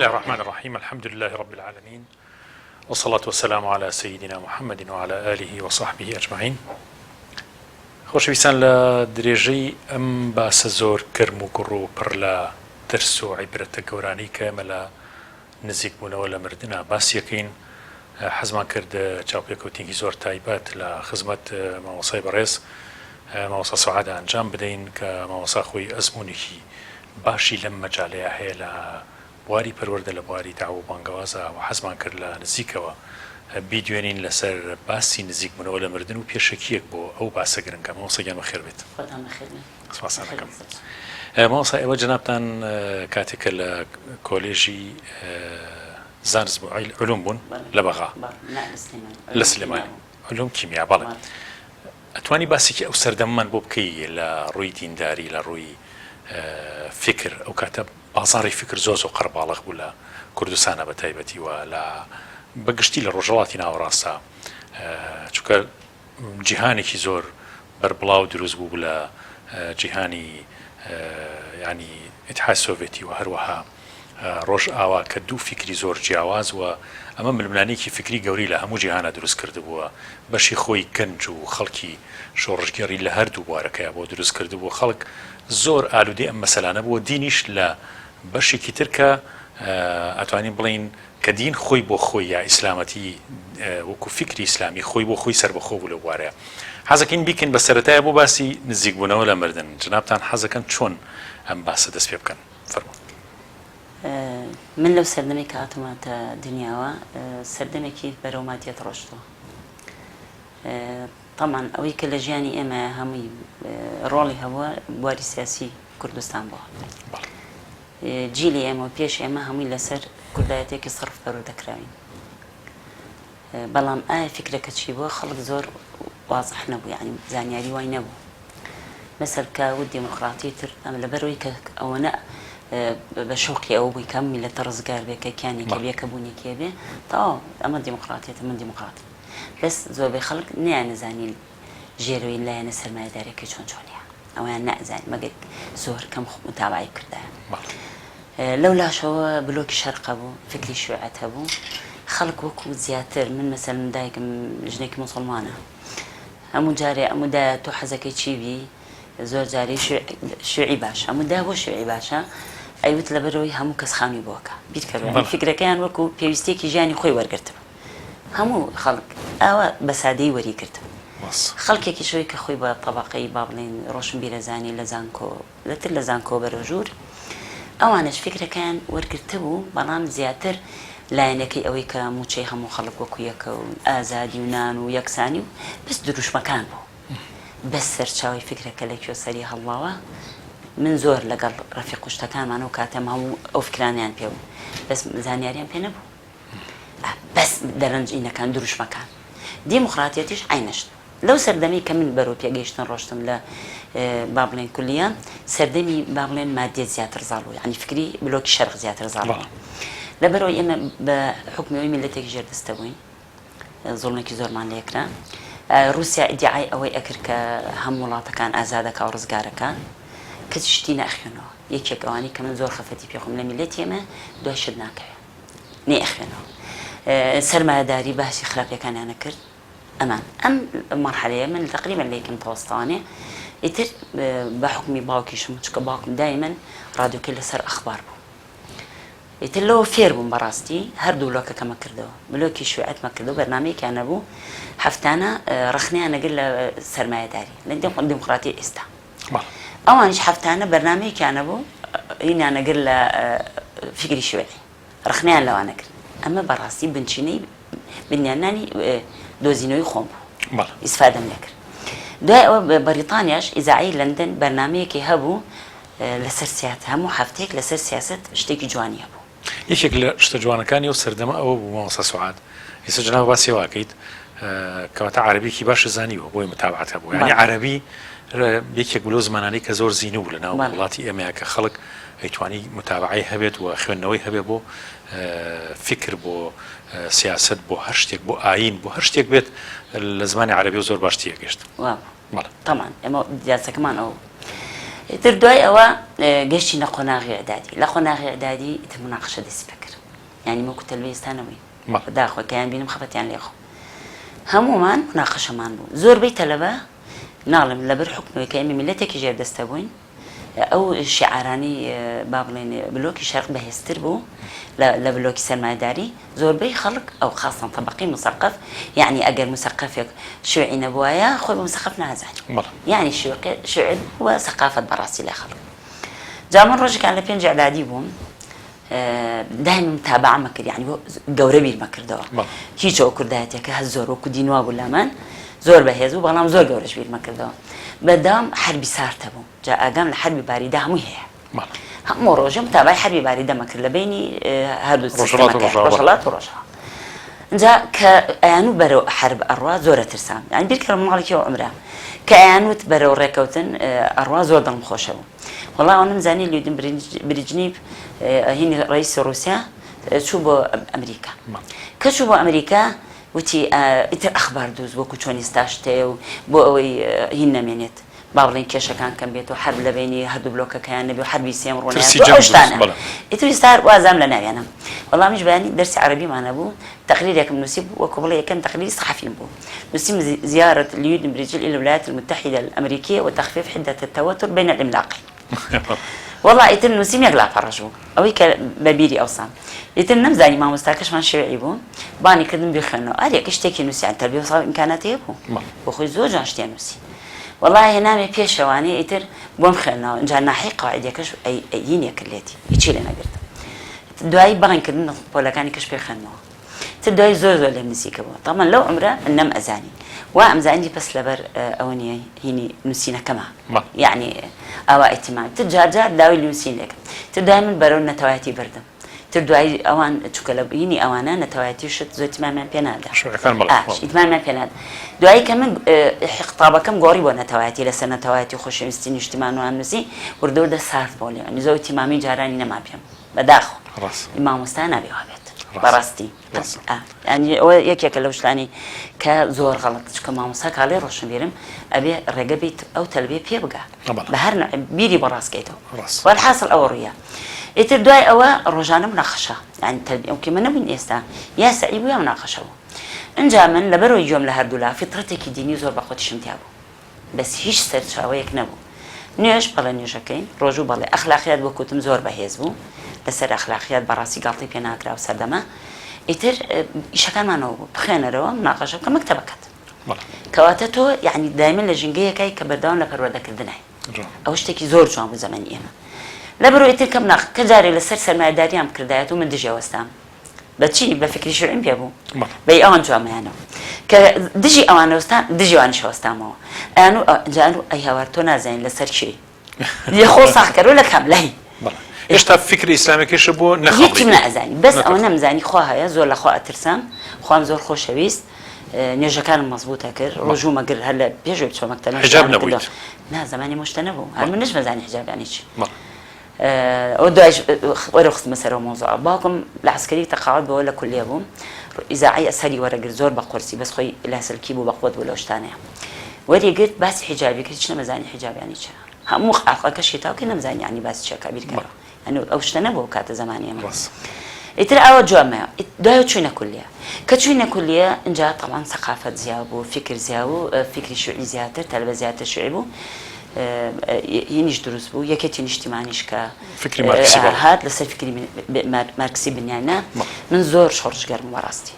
الرحمن الرحيم الحمد لله رب العالمين والصلاة والسلام على سيدنا محمد وعلى آله وصحبه أجمعين. خۆشەویستان لە درێژەی ئەم باسە زۆر گەرم و گوڕ و پڕ لە دەرس و عیبرەتە گەورانەی کە ئێمە لە نزیک بوونەوە لە مردنە باسیەکەین، حەزمان کرد چاوپێکەوتێکی زۆر تایبەت لە خزمەت مامۆسای بەڕێز مامۆستا سەعاد ئەنجام بدەین کە مامۆستا خۆی ئەزموونێکی باشی لەم مەجالەیە هەیە لە بواری پەروەردە لە بواری داوا و بانگەوازە و حەزمان کرد لە نزیکەوە بیدوێنین لەسەر باسی نزیک بوونەوە لە مردن و پێشەکیەک بۆ ئەو باسە گرنگە. مامۆستا گیان بەخێر بێت. سپاسان دەکەم. مامۆستا ئێوە جەنابتان کاتێکە لە کۆلێژی زانست علوم بوون لە بەغا لە سلێمانی علوم کیمیا، بەڵێ ئەتوانی باسێکی ئەو سەردەممان بۆ بکەی لە ڕووی دینداری، لە ڕووی فکر. ئەو کاتە بازاڕی فکر زۆر قەرباڵغ بوو لە کوردستانە بە تایبەتی و لە بەگشتی لە ڕۆژهەڵاتی ناوەڕاستە، چونکە جیهانێکی زۆر بەربڵاو دروست بوو لە جیهانی ینی ئیتحاد سۆڤێتی و هەروەها ڕۆژ ئاوا کە دوو فکری زۆر جیاواز و ئەمە ململانێکی فکری گەوری لە هەموو جیهانە دروست کردبووە. بەشی خۆی گەنج و خەڵکی شۆڕژگەڕی لە هەردوو بوارەکەیە بۆ دروست کردبوو. خەڵک زۆر ئالوودەی ئەم مەسەلانە بووە. دینیش لە بەشێکی تر کە ئەتوانین بڵین کە دین خۆی بۆ خۆی یا ئیسلامەتی وەکو فکری ئیسلامی خۆی بۆ خۆی سەربەخۆ بوو لە بوارەیە. حەزەکەین بیکەین بە سەرەتایە بۆ باسی نزیک بوونەوە لە مردن. جنابتان حەزەکەن چۆن ئەم باسە دەست پێ بکەن؟ فەرموون. من لەو سەردەمێک کە هاتووماتە دنیاوە سەردەمێکی بەرەو مادیەت ڕۆشتووە. طبعاً ئەوەی کە لە ژیانی ئێمە هەمووی ڕۆڵی هەبووە بواری سیاسی کوردستان بووە. جیلی ئێمە و پێش ئێمە هەمووی لەسەر کوردایەتێکی سڕف بەرەو دەکراوین. بەڵام ئایا فکرەکە چی بووە؟ خەڵک زۆر وازح نەبوو، یعنی زانیاری وای نەبوو. مەسەل کە و دیموکراتی تر ئەم لەبەرەوەی کە ئەوەنە بە شوقی ئەوە بووی کەم میلەتە ڕزگار بێ کە کیانێکە بێ کە بوونێکێ بێ تەواو ئەمە دیموکراتیەتە، من دیموکرات. بەس زۆربەی خەڵک نیان نەزانین ژێرەوەی لایەنە سەرمایەدارەکەی چۆن چۆنیە، ئەویان نەزانین مەگەر زۆر کەم متابعی کردایە. لەو لاشەوە بلۆکی شەرقە بوو، فکری شیوعەت هەبوو. خەڵک وەکو زیاتر من مەسەلەن دایکم ژنێکی موسڵمانە، هەموو جارێ ئەمودایە تۆ حەزەکەی چی بی؟ زۆر جارێ شیوعی باش، هەموودا بۆ شیوعی باشە ئەیوت لەبەرەوەی هەموو کەس خامی بۆکە بیرکەوێ فکرەکەیان وەکو پێویستێکی ژیانی خۆی وەرگرتن. هەموو خەڵک ئەوە بە سادەی وەریگرتن. خەڵکێکی شوی کە خۆی بە تەبەقەی با بڵێن ڕۆشنبیرەزانی لە زانکۆ لەتر لە زانکۆ بەرەژوور، ئەوانش فکرەکەیان وەرگرتە بوو، بەڵام زیاتر لایەنەکەی ئەوەی کە موچەی هەموو خەڵک وەکو یەکە و ئازادی و نان و یەکسانی و بەس دروشمەکان بوو. بەس سەرچاوی فکرەکە لە کوێسەری هەڵاوە. من زۆر لەگەڵ ڕەفیق و شتەکانمان و کاتەم هەموو ئەو فکرانیان پێ بوو، بەس زانیاریان پێ نەبوو، بەس دەرەنجینەکان دروشمەکان. دیموکراتیەتیش عینەشت. لەو سەردەمی کە من بەرەو پێگەیشتن ڕۆشتم لە با بڵێن کولیە، سەردەمی با بڵێن مادیەت زیاتر زاڵ بوو، یعنی فکری بلۆکی شەرق زیاتر زاڵ بوو. لەبەرەوەی ئێمە بە حکمەوەی میلەتێکی ژێردەستە بووین، زوڵمێکی زۆرمان لێکرا. رووسیا ئیدعای ئەوەی ئەکرد کە هەموو وڵاتەکان ئازادەکە و ڕزگارەکە، کەس شتی نەخوێنەوە. یەکێک ئەوانی کە من زۆر خەفەتی پێخۆم لە میلەتی ئێمە دوای شت ناکەوێت، نەخوێنەوە. سەرمایەداری باسی خراپیەکانیانە کرد. ئەمان ئەم مەرحەلەیە من تقریبا لە یەکەم تەوەستانێ ئیتر بە حکمی باوکیشم، چونکە باوکم دایمەن ڕادیۆکەی لەسەر ئەخبار بوو. ئیتر لەوە فێر بووم بەڕاستی، هەردوو بلۆکەکەمە کردەوە، بلۆکی شوێعەتمە کردەوە، بەرنامەیەکیان نەبوو هەفتانە ڕخنیان نەگر لە سەرمایەداری لە دیموکراتی ئێستا. ئەوانش هەفتانە بەرنامەیەکیان نەبوو هینیان نەگر لە فکری شوێعی، ڕخنیان لەوانە کرد. ئەمە بەڕاستی بنچینەی بنیانانی دۆزینەوەی خۆم بوو، ئیسفادەم لێکرد. دوای ئەوە بەریتانیاش ئیزاعی لەندەن بەرنامەیەکی هەبوو لەسەر سیاست، هەموو هەفتەیەک لەسەر سیاست شتێکی جوانی هەبوو. یەکێک لە شتە جوانەکانی و سەردەمە ئەوە بوو مامۆستا سەعاد، ئێستا جەناب باسی واکەیت کەواتە عەرەبیکی باشە زانیوە بۆی متابعەت هەبوو. یعنی عەرەبی یەکێک بلۆ زمانانەی کە زۆر زیینە بوو لەناو وڵاتی ئێمەیە کە خەڵک ئەیتوانی متابعەی هەبێت و خوێندنەوەی هەبێت بۆ فکر، بۆ سیاست، بۆ هەر شتێک، بۆ ئاین، بۆ هەر شتێک بێت لە زمانی عەرەبی و زۆر باش تێگەشت. طبعا ئێمە دیاسەکەمان ئەو تر دوای ئەوە گەشتی نە قۆناغی ئەعدادی لە قۆناغی ئەعدادی ئیتر مناقشە دەستی پێکرد یعنی وەکو تەلڤیزیۆنەوەی داخۆکەیان بینم خەبەتیان لێخۆ هەمومان مناقشەمان بوو زۆربەی تەلەبە ناڵم لەبەر حکمەوەی کە ئێمە میلەتێکی ژێردەستە بووین ئەو شیعارانی با بڵێن بلۆکی شەرق بەهێزتر بوو لە بلۆکی سەرمایەداری زۆربەی خەڵک ئەو خاصەن طەبەقی مسەقف یعنی ئەگەر مسەقفێک شیوعی نەبووایە خۆی بە مسەقف نازانێت یعنی شیوعی وە سەقافەت بەڕاستی لە خەڵک جا من ڕۆژێکان لە 5 ئەعدادی بووم دائما متابعە کرد یعنی گەورە بیرمە کردەوە هیچ ئەو کوردایەتێکە هەست زۆر وەکو دینوا بوو لەمان زۆر بەهێز بوو بەڵام زۆر گەورەش بیرمە کردەوە بەدام حربی سارتە بوو جا ئاگام لە حربی باریدا هەمووی هەیە هەموو ڕۆژە متابعی حربی باریدەمە کرد لە بینی هەردوو ڕۆژهەڵات و ڕۆژهەڵات جا کە ئەیانوت بەرەو حرب ئەڕوا زۆرە ترسام یعنی بیرکەرە ماڵێکیەوە عومرە کە ئەیانوت بەرەو ڕێکەوتن ئەڕوا زۆر دڵم خۆشە بوو وەڵا ئەو نمزانی لیودین بریجنیب هینی ڕئیسی رووسیا چوو بۆ ئەمریکا کە چوو بۆ ئەمریکا وتی ئیتر ئەخبار دۆز وەکو چۆنی ستاشتێ و بۆ ئەوەی هین نەمێنێت با بڵێن کێشەکان کەم بێت و حرب لە بینی هەردوو بلۆکەکەیان نەبێ و حربی سێم ڕۆنیشتانە ئیتر ستار وازام لە ناوێنم وەڵامیش بەیانی دەرسی عەرەبیمانە بوو تقريرێکم نووسی وەکو بڵێ یەکەم تقرير صحفي بوو نووسیم زيارة ليودين بريجل إلى الولايات المتحدة الأمريكية وتخفيف حدة التوتر بين العملاقين والله ئیتر نووسیم یەک لاپەڕەش بوو ئەوەی کە بەبیری ئەوسام ئیتر نەمزانی مامۆستاکەشمان شێوعی بوو بانی کردم بخوێنەوە ئەرێک شتێکی نووسیان تەربیە و ئیمکانات هەیە بوو بۆ خۆی زۆر جان شتیان نووسی والله هێنامێ پێشەوانەیە ئیتر بۆم خوێندنەوە اینجا ناحەی قاعیدەکەش ئەیینێ کردێتی هیچی لێ نەگرتم دوایی بانکردن پۆلەکانی کەش پێ خوێندنەوە تر دوای زۆر زۆر لێم نزیکە بووە تەمان لەو عمرە نەم ئەزانی وا ئەمزانی پس لەبەر ئەوە نییە هینی نووسینەکەمە یعنی ئەوە ئەیتیمان تر جار داوای نووسین لێکم تر دوای من بەرەو نەتەوایەتی بردم تر دوای ئەوان چووکە لە بینی ئەوانە نەتەوایەتی شت زۆر ئیتمامیان پێ نادا ئیتمامیان پێ نادا دوایی کە من قوتابەکەم گۆڕی بۆ نەتەوایەتی لەسەر نەتەوایەتی خۆشەویستی نیشتیمانوان نووسی وردەوردە سارد بۆ لێ زۆر ئیتیمامی جارانی نەما پێم بەداخۆ مامۆستا نابێ وابێت بەڕاستی ینی ئەوە یەکێکە لەو شتانی کە زۆر غەڵەت چکە مامۆستا کاڵێ ڕۆشنبیرم ئەبێ ڕێگە بیت ئەو تەلبیە پێ بگا بە هەر بیری بەڕاستکەیتەوە وەرحاصل ئەوە ڕوویە ئیتر دوای ئەوە ڕۆژانە مناقەشە ینی تەلبیە ئەو کێمە نەبووین ئێستا یا سەعی بوو یا مناقەشە بوو ئەنجا من لەبەرەوەی گوێم لە هەردوولا فیترەتێکی دینی زۆر بە خۆتیشم تیا بوو بەس هیچ سەرچاوەیەک نەبوو نوێژ بەڵێ نوێژەکەین ڕۆژوو بەڵێ ئەخلاقیات بۆ کوتم زۆر بەهێز بوو لەسەر ئەخلاقیات بەڕاستی گاڵتەی پێ ناکرا و سەردەمە ئیتر ئیشەکانمانەوە بوو بخوێنەرەوە مناقەشە بکە مەکتەبەکەت کەواتە تۆ یعنی دایمەن لە ژینگەیەکای کە بەردەوام لە پەروەردەکردنای ئەو شتێکی زۆر جوان بوو زەمەنی ئێمە لەبەرەوەی ئیتر کەم کە جارێ لەسەر سەرمایەداریان بکردایەت و من دژی ئەوەستام بەچی بە فکری شوعیم پێ بوو بەی ئەوان جوامەیانەوە کە دژی ئەوانەوەستان دژیوانی شەوەستامەوە ئەیانو جانو ئەی هاوار تۆ نازانین لەسەر چی یە خۆ ساختکەرۆ لە کام لای هێشتا فکری ئیسلامەکەش بۆ نەخەڵی نەزانی بەس ئەوە نەمزانی خوا هەیە زۆر لە خوا ئەترسام خوام زۆر خۆشەویست نوێژەکانم مەزبوطە کرد ڕۆژوو مەگر هەر لە پێشوی بچۆ مەکتەب حجاب نەبوویت نا زمانی مشتە نەبوو هەر من نەشمەزانی حجابیانی چی ئەو دوایش وەرە خستمە سەرەوە مۆزوع باوکم لە عسکەری تەقاعد بەوە لە کولیە بووم ئیزاعی ئەسەری وەرەگرت زۆر بە قورسی بەس خۆی لاسلکی بوو بەقوت بوو لەو شتانەیە وەریگرت باسی حجابی کرد هیچ نەمەزانی حجابیانی چی هەموو عەقڵەکەشی تاوکە نەمزانی ینی باسی چیە کابیر کردەوە ینی ئەو شتە نەبوو کاتە زمانی ئێمە ئیتر ئەوە جوامەیە دوای چووینە کولیە کە چووینە کولیە اینجا تەڵان سەقافەت زیاد بوو فکر زیاد و فکری شوعی زیاتر تەلبە زیاتر شوعی بوو هینیش دروست بوو یەکێتی نیشتیمانیش کە هات لەسەر فکری مارکسی بنیانە من زۆر شۆڕژگەرم بەڕاستی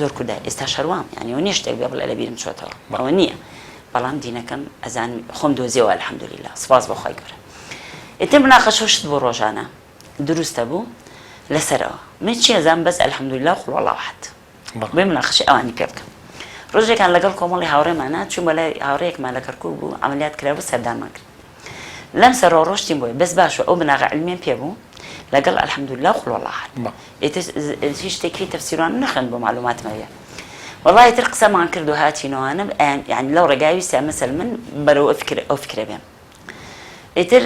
زۆر کوردە ئێستا شەروام ینی ئەو نییە شتێک بێ بڵێ لە بیرم چۆتەوە ئەوە نییە بەڵام دینەکەم ئەزان خۆم دۆزیەوە الحەمدولیلا سپاس بۆ خۆی گەورە ئیتر مناقەشە شت بۆ ڕۆژانە دروستە بوو لەسەرەوە من چی ئەزان بەس الحەمدولیلا قوڵ وەڵڵاو ئەحەد بۆی مناقەشەی ئەوانی پێ بکەم ڕۆژێکان لەگەڵ کۆمەڵی هاوڕێمانە چوون بەلای هاوڕەیەکمان لە کەرکووک بوو عەمەلیات کرا بوو سەردانمان کرد لەم سەرەوە ڕۆشتین بۆی بەس باشە ئەو بناغە عیلمیان پێ بوو لەگەڵ الحەمدولیلا قوڵ وەڵڵاو ئەحەد ئیتر هیچ شتێکی تەفسیران نەخوێند بۆ معلوماتمە هەیە والله ئیتر قسەمان کرد و هاتینەوەانە یعنی لەو ڕێگای ویستە مەسەل من بەرەو ئەو فکرە بێم ئیتر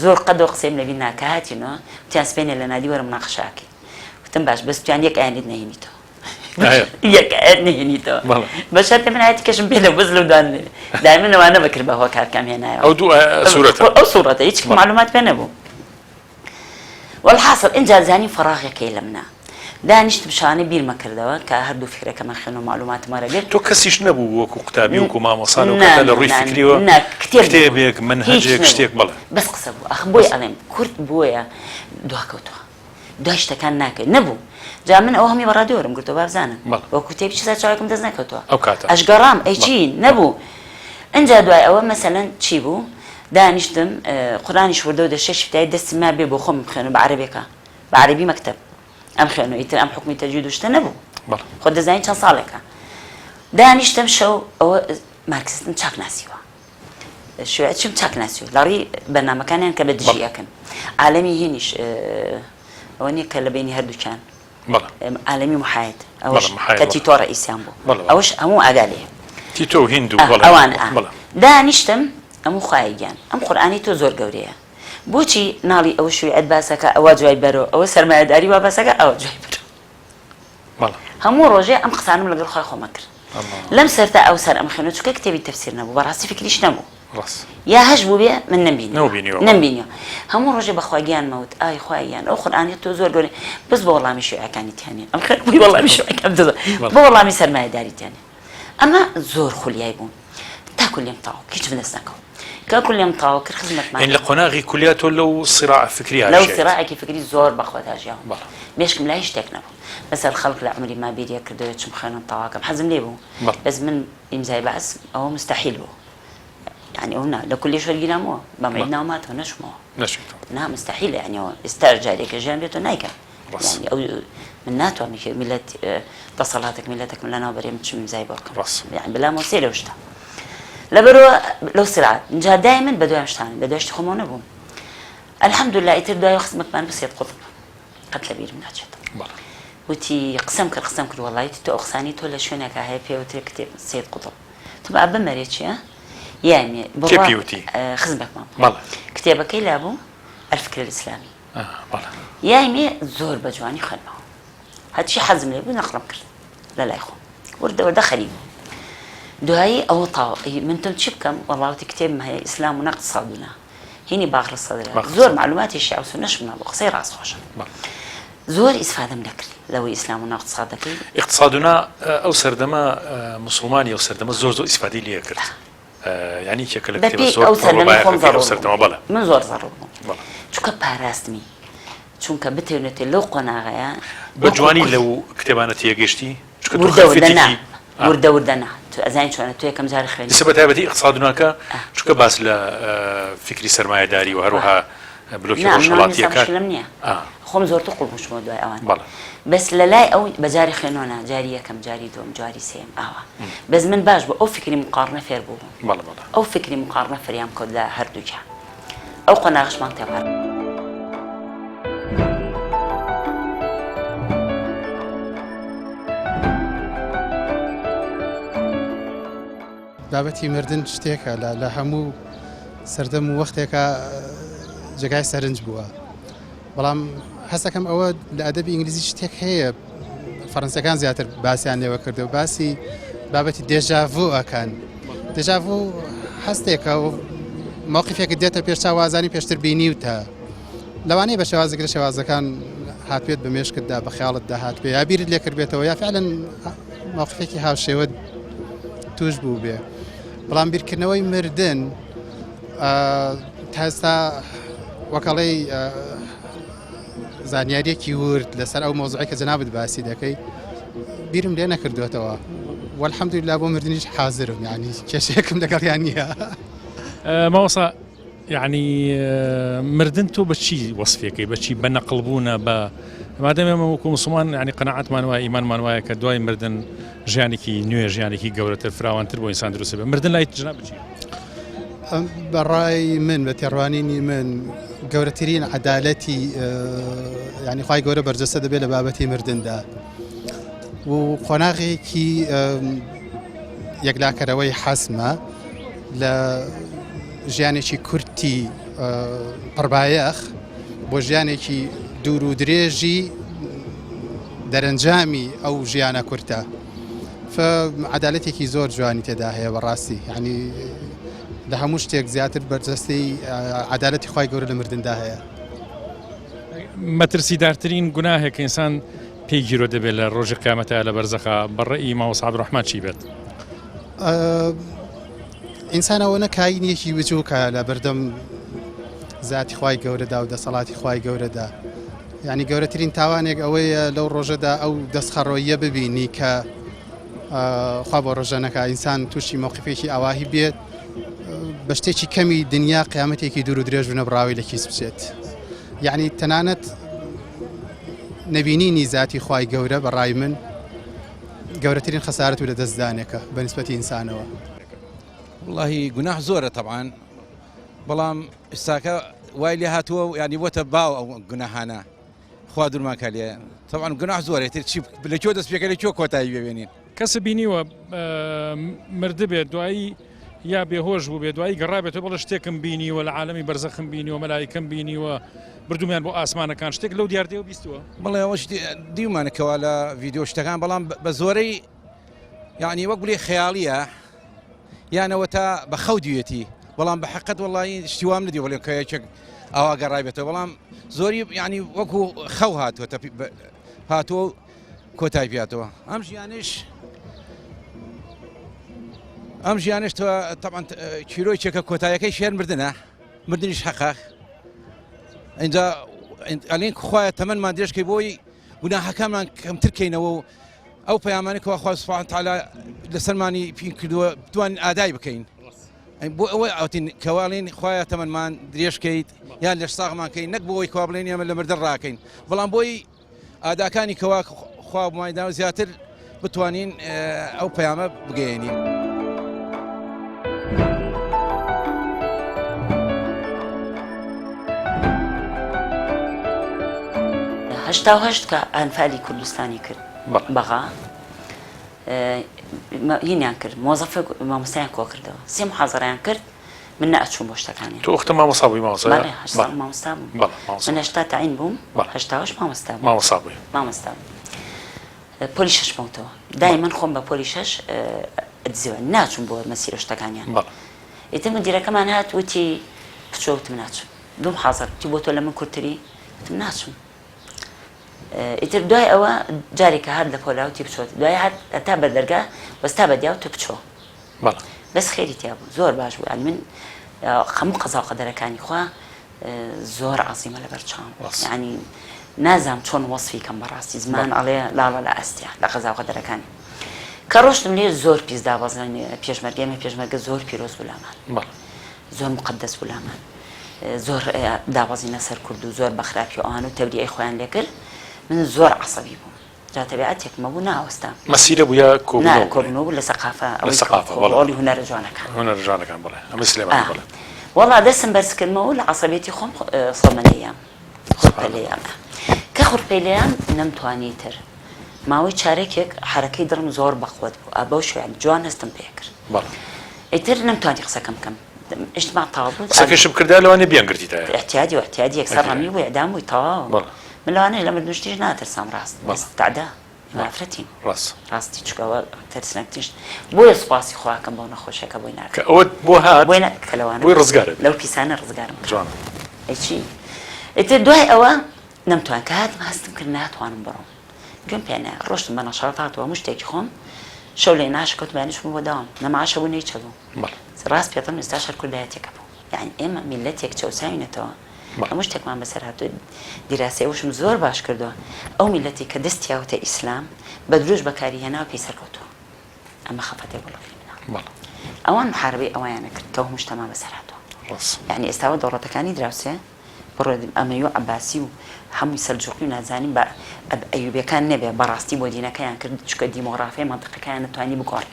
زۆر قەدەوە قسەیم لەبیر ناکە هاتینەوە وتیان سبەینێ لە نادی وەرە مناقەشاکەین وتم باش بەس تویان یەک ئایانیت نەهێنیتەوە یەک نهێنیتەوە بە شەرتێ من هایەتێکەشم پێ لە بزل و دائما ئەوانە بەکرد بەهۆ کارکەم هێنایەوە ئەو دوو سوورەتە ئەو سوورەتە هیچ معلومات پێ نەبوو والحاصل اینجا زانی فراغێکی لە منە دانیشت بشانەی بیرمە کردەوە کە هەردوو فکرەکەمە خوێن و معلوماتمەرە بێت تۆ کەسیش نەبوو وەکو قوتابی وەکو مامۆسان و کەتە لە ڕووی فکریەوە کتێبێک منهەجێک شتێک بڵێ بەس قسە بوو ئەخ بۆی ئەڵێم کورت بووە دواکەوتەوە دوای شتەکان ناکەێت نەبوو جا من ئەو هەمی بە ڕادیۆرم گرتەوە بابزانم وەکو کتێبی چیزا چاوێکم دەست نەکەوتەوە ئەو کاتە ئەشگەڕام ئەی چی نەبوو ئەنجا دوای ئەوە مەسەلەن چی بوو دانیشتم قورآنیش وردە و دە 6 فتای دەستی ما بێ بۆ خۆم بخوێنم بە عەرەبیەکە بە عەرەبی مەکتەب ئەم خوێنەوە ئیتر ئەم حکمی تەجوید و شتە نەبوو خۆ دەزانین چەند ساڵێکە دانیشتم شەو ئەوە مارکسیستم چاک ناسیوە شوێچم چاک ناسیوە لەڕی بەرنامەکانیان کە بە دژیەکەن عالەمی هینیش ئەوە نییە کە لە بینی هەردووکیان عالەمی محایەت ئەوەش کە تیتۆ ڕئیسیان بوو ئەوەش هەموو ئاگا لێ تیتۆ و هیند و ئەوانە دانیشتم ئەموو خوایگیان ئەم قورئانی تۆ زۆر گەورەیە بۆچی ناڵی ئەوە شوێعەت باسەکە ئەوە جوای بەرەوە ئەوە سەرمایەداری وا باسەکە ئەوە جوای بەرەوە هەموو ڕۆژێ ئەم قسانم لەگەڵ خۆی خۆمە کرد لەم سەرتا ئەو سەر ئەم خوێنە چکە کتێبی تەفسیر نەبوو بەڕاستی فکریش نەبوو یا هەش بوو بێ من نەمبینیەوە هەموو ڕۆژێ بە خواگیان مەوت ئای خوایان ئەو قورئانی تۆ زۆر گەورەی بس بە وەڵامی شیوعەکانی تیانێ ئەم خەڵک بووی وەڵامی شیوعەکان بە وەڵامی سەرمایەداری تیانێ ئەمە زۆر خولیای بوون تاکو لێم تاو هیچ بەدەست نەکەوت کاکو لێم تاو کرد خزمەتمان لە قۆناغی کولیا تۆ لەو صراع فکری لەو صراعێکی فکری زۆر بەخۆت هاژیاوە مێشکم لای شتێک نەبوو بەسەر خەڵک لە عمری ما بیریە کردەوە چم خوێنم تاواکەم حەزم لێ بوو بەس من ئیمزای بەعس ئەوە مستحیل بوو يعني هنا لكل شيء جينامو بمعدنا وما تونشمو نا مستحيل يعني استرجع جاريك جنبته نايكا يعني او من ناتو ملت اتصالاتك ملتك من لنا بريم تشم زي بركم يعني بلا موسيله وشتا لبرو لو سرعه نجا دائما بدو يمشتاني بدو يشتخمون بهم الحمد لله يتردوا يخصمك من بس يتقطب قتل بير من حاجه وتي قسمك والله تي اقساني تو لشونك هاي في وتكتب سيد قطب تبقى بمريتشي يعني كيبيوتي خزمك ماما كتابك لابو الفكر الاسلامي يعني زور بجواني خلمه هاد شي حزم لي بنقرب كرت لا يخو ورده خليل دهي او طاو من تشبكم والله كتاب ما هي اسلام ونقد صادنا هيني باخر الصدر زور معلومات الشيعة والسنة شمنا بقصير راس خوش زور استفادة من ذكر لو اسلام ونقد صادك اقتصادنا او سردما مسلماني او سردما زور استفادة لي كرت يعني شكل كتاب زور او سردما بلا من زور ضرب شو كباراستمي چونکە بتێنێت لەو قۆناغەیە بەجوانی لەو کتێبانەتی یەگەشتی وردەنا ئەزانین چۆنە تۆ یەکەم جار خوێنی لەسەر بەتایبەتی اقتصادناکە چونکە باس لە فکری سەرمایەداری و هەروەها بلۆکی ڕۆژهەڵاتیەکان نییە خۆم زۆر توقڵ بووشمەوە دوای ئەوان بەس لە لای ئەو بەجاری خوێنۆنە جاری یەکەم جاری دوم جاری سێم ئاوا بەس من باش بوو ئەو فکری مقارنە فێر بوو ئەو فکری مقارنە فریام کەوت لە هەردووکە ئەو قۆناغشمان تێبار بابەتی مردن شتێکە لە هەموو سەردەم و وەختێکە جێگای سەرنج بووە بەڵام هەستەکەم ئەوە لە ئەدەبی ئینگلیزی شتێک هەیە فەڕەنسیەکان زیاتر باسییان لێوە کردو باسی بابەتی دێژاڤوو ئەکەن دێژاڤوو هەستێکە و موقفێکە دێتە پێش چاوازانی پێشتر بینیوتە لەوانەیە بە شێوازێک لە شێوازەکان هاتوێت بە مێشکتدا بە خەیاڵتدا هاتوێ یا بیرت لێ کردبێتەوە یا فعلەن موقفێکی هاوشێوە توش بوو بێ بەڵام بیرکردنەوەی مردن تا ئێستا وەکەڵەی زانیاریەکی ورد لەسەر ئەو مۆزوعی کە جەنابەت باسی دەکەی بیرم لێ نەکردوێتەوە والحەمدوللا بۆ مردنیش حازرم یعنی کێشەیەکم لەگەڵیان نییە ماوەسا يعني مردن تو بشي وصفيك بشي بنقلبونا ما دام وكو مسلمان يعني قناعات مانوا ايمان مانوا كدواي مردن جانيكي نيو جانيكي قولت الفراوان تربو انسان دروس مردن لا يتجنب شيء براي من بتروانيني من قولترين عدالتي يعني خاي قوله برجسد بلا بابتي مردن دا وقناغي كي يقلاك روي حاسمه ل ژیانێکی کورتی پڕبایەخ بۆ ژیانێکی دوور و درێژی دەرەنجامی ئەو ژیانە کورتە فعدالەتێکی زۆر جوانی تێدا هەیە بەڕاستی ینی لە هەموو شتێک زیاتر بەرجەستی عدالەتی خی گەورە لە مردندا هەیە مەترسیدارترین گوناهێک ئینسان پێی گیرۆ دەبێت لە ڕۆژی قیامەتە لە بەرزەخە بەڕێی مامۆستا عەبدوڕەحمان چی بێت؟ ئینسانەوە کاینێکی بچووکە لە بەردەم ذاتی خی گەورەدا و دەسەڵاتی خی گەورەدا ینی گەورەترین تاوانێک ئەوەیە لەو ڕۆژەدا ئەو دەستخەڕۆیە ببینی کە خوا بۆ ڕۆژەنەکە ئینسان تووشی مووقفێکی ئاواهی بێت بە شتێکی کەمی دنیا قیامەتێکی دوور و درێژ و نەبراوی لە کیس بچێت یعنی تەنانەت نەبینینی ذاتی خی گەورە بەڕای من گەورەترین خەسارەت و لە دەستدانێکە بە نسبەتی ئینسانەوە والله گوناح زۆرە طبعاً بەڵام ئێستاکە وای لێ هاتووە و ینی بۆتە باو ئەو گوناهانە خوا دوورمانکە لێ طبعاً گوناح زۆرێتتر چی لەکوێ دەست پێکە لەکوێ کۆتایی ببێنین کەسە بینیوە مردە بێت دوایی یا بێهۆش بوو بێت دوایی گەڕابێت بەڵە شتێکم بینیوە لە عالەمی بەرزەخم بینیوە مەلایکەم بینیوە بردومیان بۆ ئاسمانەکان شتێک لەو دیاردەوە بیستووە بڵێ ئەوە دیومانەکەەوە لە ڤیددیۆ شتەکان بەڵام بە زۆرەی یعنی وەک بڵێ خەیاڵیە یانەوە تا بە خەو دوێتی بەڵام بە حقت وڵی شتیوام ندی بڵێ کەیەکێک ئاوا گەڕایبێتەوە بەڵام زۆری ینی وەکو خەو هاتووە کۆتای پێاتەوە ئەم ژیانش تۆ طبعاً چیرۆی چێکە کۆتایەکەی شێر مردنە مردنیش حەقە اینجا ئەلین خوایە تەمەنمان درێژکەی بۆی گوناحەکانمان کەمترکەینەوە و ئەو پەیامانێکەوە خوا سوبحانه وتعالى لەسەرمانی پین کردووە بتوانین ئادای بکەین بۆ ئەوەی ئەوتین کەواڵین خوایە تەمەنمان درێژکەیت یان لەش ساغمانکەین نەک بۆەوەی کوا بڵێن ئێمە لە مردن ڕاکەین بەڵام بۆی ئاداکانی کەوا خوا بمایدا زیاتر بتوانین ئەو پەیامە بگەێنین هەشتا کە ئەنفالی کوردستانی کرد بەغا هینیان کرد مۆزەفێک مامۆستایان کۆ کردەوە سێ محازەڕیان کرد من نەئەچووم بۆ شتەکانی تۆ وەختە مامۆستا بووی مامۆستا مامۆستا بووم من هەشتا تاعین بووم هەشتاش مامۆستا بووی مامۆستا پۆلی شەش بوومەوە دایمەن خۆم بە پۆلی شەش ئەدزیوە ناچووم بۆ مەسیرە شتەکانیان ئیتر مدیرەکەمان هات وتی بچۆوتم ناچوم دوو محازەر تی بۆ تۆ لە من کورتتری وتم ناچوم ئیتر دوای ئەوە جارێکە هات لە پۆلاوتی بچۆت دوای هات تا بە دەرگا بەستا بەدیا و تو بچۆ بەس خێری تیا بوو زۆر باش بوو من هەموو قەزا و قەدەرەکانی خوا زۆر عەزیمە لە بەرچاوم یعنی نازام چۆن وەسفی کەم بەڕاستی زمان ئەڵێ لاڵە لە ئەستیا لە قەزا و قەدەرەکانی کە ڕۆشتم لێ زۆر پیس دابەزێن پێشمەرگێمە پێشمەرگە زۆر پیرۆز بوو لامان زۆر مقدەس بوو لامان زۆر دابەزینە سەر کورد و زۆر بەخراپی ئەوان و تەبلیغی خۆیان لێ کرد من زۆر عەسەبی بووم جا تەبیعەتێکمە بوو ناوەستام مەسیرە بوو یا کۆبوونەوە بوو لە سەقافە ئەوڵی هونەرە جوانەکان بڵێ ئەمە سلێمانی بڵێ وەڵا دەستم بەرزکردمەوە لە عەسەبێتی خۆم سڵمەلەیام خوڕپەلەیام کە خوڕپەلەیام نەمتوانی تر ماوەی چارێکێک حرەکەی دڵم زۆر بەخۆت بوو ئابە شوێن جوان هەستم پێ کرد ئیتر نەمتوانی قسەکەم بکەم اجتماع تەواو بوو قسەکەشم کردا لەوانێ بیانگرتیتایە احتیاجی و احتیاجی یەکسەر ڕەمی بوو ئێدام بووی تەواو من لەوانەیە لە مردنشتیش ناترسام ڕاست تعدا مافرەتین ڕاستی چکەوە ترسنەکتیش بۆیە سوپاسی خواکەم بۆ نەخۆشیەکە بۆی ناکە ئەوە بۆ هات کە لەوانە بۆی ڕزگارت لەو پیسانە ڕزگارم جوان ئەیچی ئیتر دوای ئەوە نەمتوان کە هاتم هەستم کرد ناتوانم بڕۆم گوێم پێ نایە ڕۆشتم بە نەشاط هاتووە هەموو شتێکی خۆم شەو لێ ناشکەوت بەیانیشم بۆ داوام نەماشە بوو نەیچە بوو ڕاست پێڵم ئێستا شەر کوردایەتێکە بوو یعنی ئێمە میلەتێک چەوساوینەتەوە هەموو شتێکمان بەسەر هاتووە دیراسەیەوشم زۆر باش کردووە ئەو میلەتی کە دەستیاوتە ئیسلام بە دروست بەکاری هێناوە پێی سەرکەوتووە ئەمە خەفەتێک وڵەتی منە ئەوان محاربەی ئەوەیانە کرد کە هەموو شتەمان بەسەر هاتووە یعنی ئێستاوە دەوڵەتەکانی دراوسێ بڕۆ ئەمەوی و عەباسی و هەمووی سەلجوقی و نازانین بە ئەیوبیەکان نەبێ بەڕاستی بۆ دینەکەیان کرد چکە دیمۆغرافیای مەنتیقەکەیان نەتوانی بگۆڕێن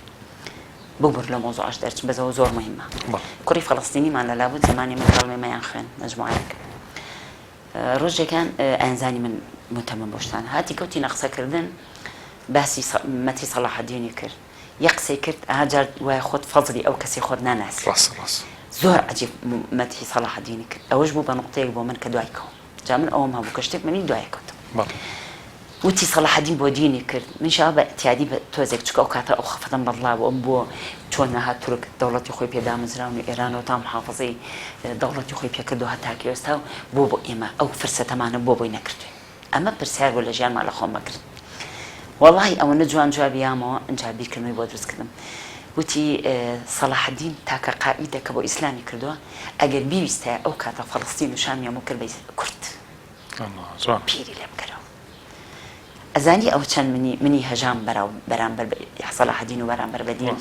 ببر لە مۆزوعش دەرچ بەزەوە زۆر مهمە کوڕی فەڵەستینیمان لەلابوود زمانی من هەڵمێمەیان خوێن مەجموعەیەک ڕۆژێکان ئەنزانی من متەمەم بۆ شتان هاتی کەوتینە قسەکردن باسی مەتی سەلاحەدینی کرد یە قسەی کرد ئاجار وایە خۆت فەزلی ئەو کەسی خۆت ناناسی زۆر عەجیب مەتی سەلاحەدینی کرد ئەوەش بوو بە نوقتەیەک بۆ من کە دوای کەوم جا من ئەوەم هەبوو کە شتێک منی دوای کەوتم وتی صلاح الدین بۆ دینی کرد من شەوا بە اعتیادی بە تۆزێک چکە ئەو کاتە ئەو خەفەتەم بەڵاوە ئەم بۆ چۆن نەهات تورک دەوڵەتی خۆی پێدامەزراون و ئێرانەوە تا محافظەی دەوڵەتی خۆی پێکردو هەتاکە ئێستا بۆ ئێمە ئەو فرسەتەمانە بۆی نەکردوێ ئەمە پرسیار بۆ لە ژیانمان لە خۆم بکرد والله ئەوەنە جوان جوابیامەوە ئەنجا بیرکردنەوەی بۆ دروستکردم وتی صلاح الدین تاکە قائیدە کە بۆ ئیسلامی کردووە ئەگەر بیویستە ئەو کاتە فەڵەستین و شامیان و کرد بە کورد پیری لێ بکەرەوە ئەزانی ئەو چەند منی هەژام بەرامبەر صلاح الدین و بەرامبەر بە دین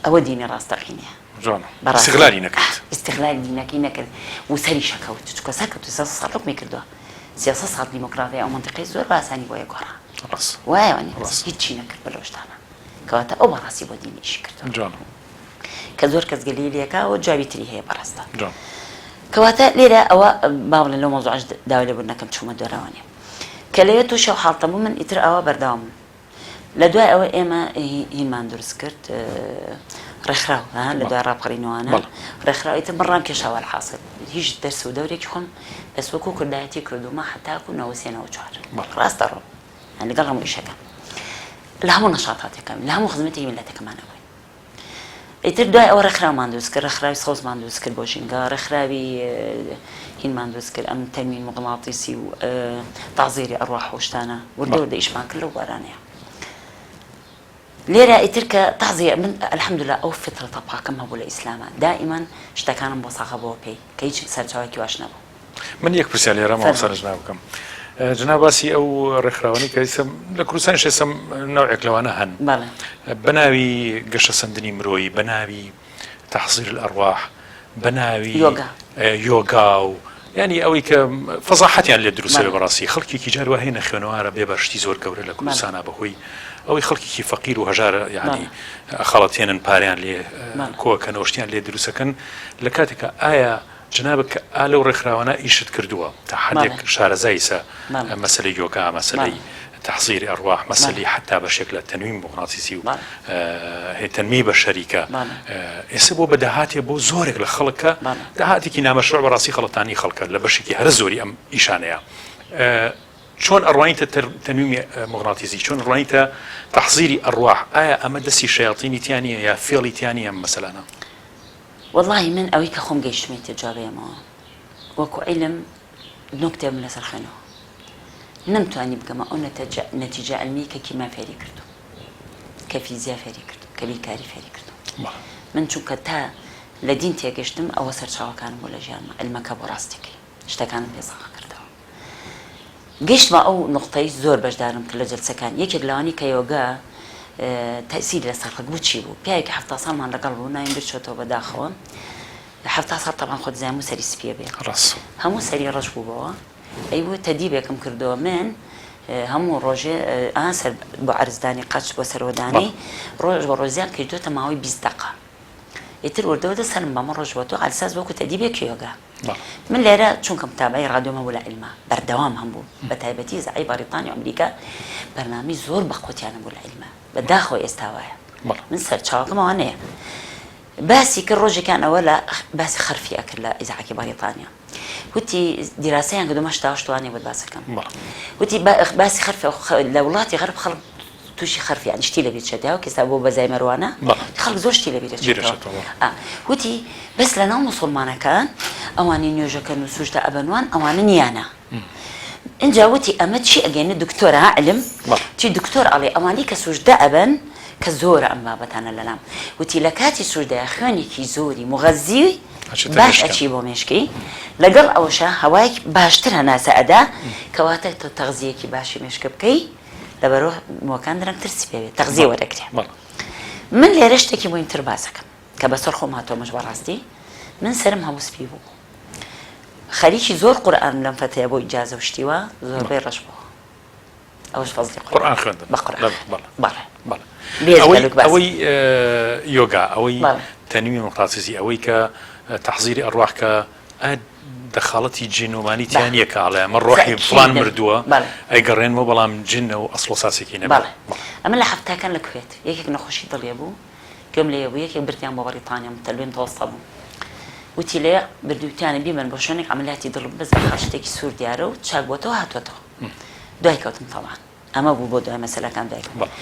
ئەوە دینی ڕاستەقینەیە استغلالی نەکرد استغلالی دینەکەی نەکرد و سەری شەکەوت چکە سەرکەوت 300 ساڵ حکمی کردووە 300 ساڵ دیموکراتیە ئەو منطقەی زۆر باسانی بۆیە گۆڕا وایەوانی هیچی نەکرد بە لەشتانە کەواتە ئەو بەڕاستی بۆ دینی ئیشی کردووە کە زۆر کەس گەلی لێکاوە جوابی تری هەیە بەڕاستە کەواتە لێرە ئەوە باڵێ لەو مۆزوعش داوای لێبوردنەکەم چوومە دۆراوانێ کە لەوێت تووشە و حاڵتە بوو من ئیتر ئەوە بەرداوام لە دوای ئەوە ئێمە هینمان دروست کرد ڕێکخراو لە دوای ڕاپەڕینەوەانە ڕێکخراو ئیتر بڕام کێشاوە الحاصل هیچ دەرس و دەورێکی خۆم بەس وەکو کوردایەتی کردومە حتاکو 93 ڕاستە ڕۆ لەگەڵ هەموو ئیشەکەم لە هەموو نەشاتاتەکەم لە هەموو خزمەتی میلەتەکەمانە بووین ئیتر دوای ئەوە ڕێکخراومان دروست کرد ڕێکخراوی سەوزمان دروست کرد بۆ ژینگە ڕێکخراوی هینمان دروست کرد ئەم تەنوین مغناطیسی و تازیری ئەڕواح و شتانە وردە ئیشمان کرد لەو بارانەیە لێرە ئیتر کە تازیە من الحەمدولله ئەو فترەتە پاکەم هەبوو لە ئیسلامە دائیمان شتەکانم بۆ ساغە بۆ پێی کە هیچ سەرچاوێکی واش نەبوو من یەک پرسیار لێرە ماوەسەر ژنا بکەم جناب باسی ئەو ڕێکخراوانی کە لە کوردستان شێسم ناوێک لەوانە هەن بەناوی گەشە سەندنی مرۆیی بەناوی تەحزیر الئەڕواح بەناوی یۆگا و ینی ئەوەی کە فەزاحەتیان لێ دروستە بەڕاستی خەڵکێکی جار وهەیە نەخوێنەوارە بێ بەشتی زۆر گەورە لە کوردستانە بەهۆی ئەوەی خەڵکێکی فەقیر و هەژارە یعنی خەڵەتێنن پاریان لێ کۆکەنەوە شتیان لێ دروستەکەن لە کاتێکە ئایا جنابە کە ئالەو ڕێکخراوانە ئیشت کردووە تا حدێک شارەزاییسە مەسەلەی یۆگا مەسەلەی تەحزیری ئەڕواح مەسەلەی حتا بەشێک لە تەنوین مغناطیسی و تەنمی بە شەریکە ئێستا بۆ بەداهاتێ بۆ زۆرێک لە خەڵکە داهاتێکی نامەشروع بەڕاستی خەڵەتانی خەڵکە لە بەشێکی هەر زۆری ئەم ئیشانەیە چۆن ئەڕوانیتە تەنویمی مغناطیسی چۆن ڕوانیتە تەحزیری ئەڕواح ئایا ئەمە دەستی شەیاطینی تیانە یا فێڵی تیانی ئەم مەسەلانە والله من ئەوەی کە خۆم گەیشتمێتە جوابێمەوە وەکو عیلم نوکتێم لەسەر خوێنەوە نەمتوانی بگەمە ئەو نەتیجە علمی کە کیما فێری کردو کە فیزیا فێری کردو کە بیرکاری فێری کردو من چونکە تا لە دین تێگەشتم ئەوە سەرچاوەکانم بۆ لە ژیانمە علمەکە بۆ ڕاستیکەی شتەکانم پێسەخە کردەوە گەشتمە ئەو نقطەی زۆر بەشدارم کرد لە جەلسەکان یەکێک لەوانی کە یۆگا تأثیر لەسەر خەڵک بوو چی بوو پیاوێکی 70 ساڵمان لەگەڵ بوو ناوین بچۆتەوە بەداخەوە لە 70 ساڵ تەمان خۆت زانمو سەری سپیە بێت هەموو سەری ڕەش بوو بەوە ئەیوە تەدیبێکم کردەوە من هەموو ڕۆژێ ئاسەر بۆ عەرزدانی قەچ بۆ سەرۆدانی ڕۆژ بە ڕۆژیان کردوتە ماوەی 20 دقە ئیتر وردەوەدە سەرم بەمە ڕۆژ بۆ تۆ ئالساز وەکو تەدیبێکی یۆگا من لێرە چونکە متابعی ڕادیۆمە بوو لە عیلمە بەردەوام هەم بوو بە تایبەتی زعی بەریتانی و ئەمریکا بەرنامەی زۆر بەخۆتیانە بوو لە عیلمە بەداخەوە ئێستا وایە من سەرچاوەکەمەوە نەیە باسی کرد ڕۆژێکان ئەوە لە باسی خەرفی ئەکرد لە ئیزعاکی بەریتانیا وتی دیراسەیان کردومە شتاوەشتوانێ بۆ باسەکەم وتی باسی خەرفی لە وڵاتی غەرب خەڵک تووشی خەرفی یعنی شتی لەبیر چێتەوە کەستا بۆ بەزای مەروانە خەڵک زۆر شتی لەبیر چێتەوە وتی بەس لە ناو موسڵمانەکان ئەوانی نوێژەکەن و سوژدە ئەبەنوان ئەوانە نیانە اینجا وتی ئەمە چی ئەگەینە دکتۆرە علم چی دکتۆر ئەڵێ ئەوانی کە سوژدە ئەبەن کە زۆرە ئەم بابەتانە لەلام وتی لە کاتی سوژدەیە خوێنێکی زۆری مغەزی باش ئەچی بۆ مێشکی لەگەڵ ئەوەشە هەوایەک باشتر هەناسە ئەدا کەواتە تۆ تەغزیەکی باشی مێشکە بکەی لەبەرەوە مۆکان درەنگتر سپێوێت تەغزیە وەرەگرێ من لێرە شتێکی مهمتر باسەکەم کە بەسەر خۆم هاتۆمەش بەڕاستی من سرم هەموو سپی بوو خەریکی زۆر قورئان لەم فەتەیە بۆ ئیجازە و شتیوە زۆربەی ڕەش بووە ئەوەش فەزلی قورئان خوێندن بە قورئان ئەوەی یۆگا ئەوەی تەنویمی مغناطیسی ئەوەی کە تەحزیری ئەڕواح کە دەخاڵەتی جینۆمانی تیان یەکە ئاڵێ ئەمە ڕۆحی فڵان مردووە ئەیگەڕێنەوە بەڵام جنە و ئەسڵ و ساسێکی نەبێت ئەمە لە هەفتاکان لە کوێت یەکێک نەخۆشی دڵێ بوو گوێم لێ بوو یەکێک بردیان بۆ بەریتانیا متەلوێن تەوەسە بوو وتی لێ بردووتیانە بیمەن بۆ شوێنێک عەمەلیاتی دڵ بزە شتێکی سوور دیارە و چاک بۆتەوە هاتوۆتەوە دوای کەوتم تەڵان ئەمە بوو بۆ دوای مەسەلەکان دایکم بەڵێ.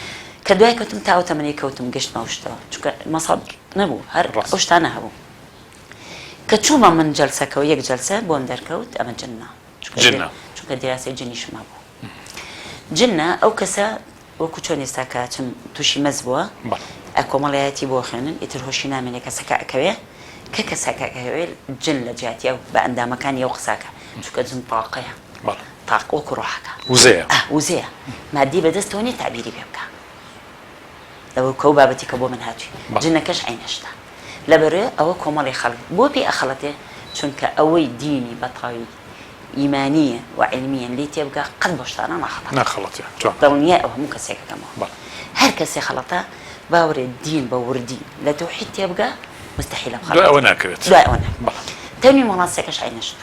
کە دوای کەوتم تا ئەو تەمەنی کەوتم گەشت ماوشتەوە چونکە مەسەڵ نەبوو هەر ڕاست. ئەو شتانە هەبوو کە چوومە من جەلسەکەەوە یەک جەلسە بۆم دەرکەوت ئەمە جنە جنە. چونکە دیاسی جنیشما بوو جنە ئەو کەسە وەکو چۆن ئێستا کە چم تووشی مەز بووە بەڵێ. کۆمەڵایەتی بۆ خوێنن ئیتر هۆشی نامێنێ کەسەکە ئەکەوێ کە کەسەکەکەوێ جن لە جیاتی ئەو بە ئەندامەکانی ئەو قساکە چونکە جن تاقەیە بەڵێ. تاق وەکو ڕۆحەکە وزەیە. وزەیە مادی بەدەستەوە نیە تعبیری پێ بکە لەوە کەو بابەتی کە بۆ من هاتووی جنەکەش عینەشتا لەبەرێ ئەوە کۆمەڵی خەڵک بۆ پێی ئەخەڵەتێ چونکە ئەوەی دینی بەتاوی ئیمانیە و علمیە لی تێبگە قەت بۆ شتانە ناخەڵات ناخەڵەتێ جوان. دڵنیە ئەو هەموو کەسێکەکەمەوە بەڵێ. هەر کەسێ خەڵەتە باوەڕێ دین بە وردی لە تەوحید تێبگە مستحیلە دوای ئەوە ناکەوێت. دوای ئەوە بەڵێ. تەنی وڵاتێکەش عینەشت